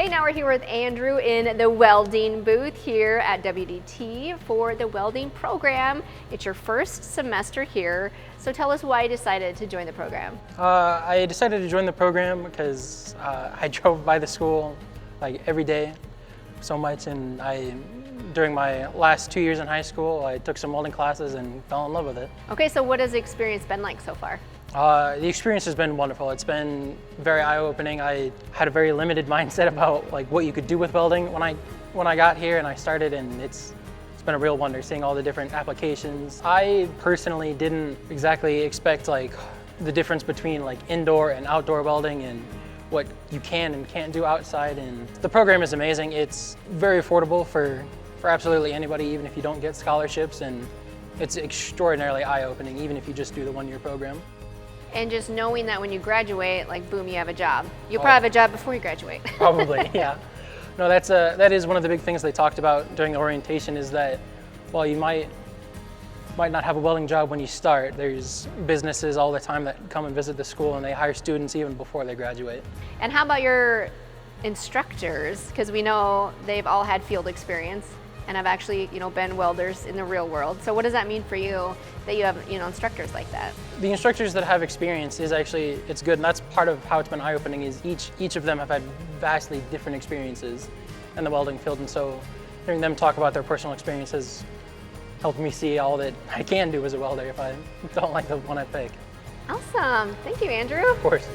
Hey, now we're here with Andrew in the welding booth here at WDT for the welding program. It's your first semester here, so tell us why you decided to join the program. I decided to join the program because I drove by the school like every day so much, and during my last 2 years in high school, I took some welding classes and fell in love with it. Okay, so what has the experience been like so far? The experience has been wonderful. It's been very eye-opening. I had a very limited mindset about like what you could do with welding when I got here and I started, and it's been a real wonder seeing all the different applications. I personally didn't exactly expect like the difference between like indoor and outdoor welding and what you can and can't do outside, and the program is amazing. It's very affordable for absolutely anybody, even if you don't get scholarships, and it's extraordinarily eye-opening even if you just do the one-year program. And just knowing that when you graduate, like boom, you have a job. You'll probably have a job before you graduate. Probably, yeah. No, that is one of the big things they talked about during the orientation, is that while you might not have a welding job when you start, there's businesses all the time that come and visit the school, and they hire students even before they graduate. And how about your instructors? Because we know they've all had field experience and have actually, been welders in the real world. So what does that mean for you that you have, instructors like that? The instructors that have experience it's good, and that's part of how it's been eye-opening, is each of them have had vastly different experiences in the welding field, and so hearing them talk about their personal experiences helped me see all that I can do as a welder if I don't like the one I pick. Awesome. Thank you, Andrew. Of course.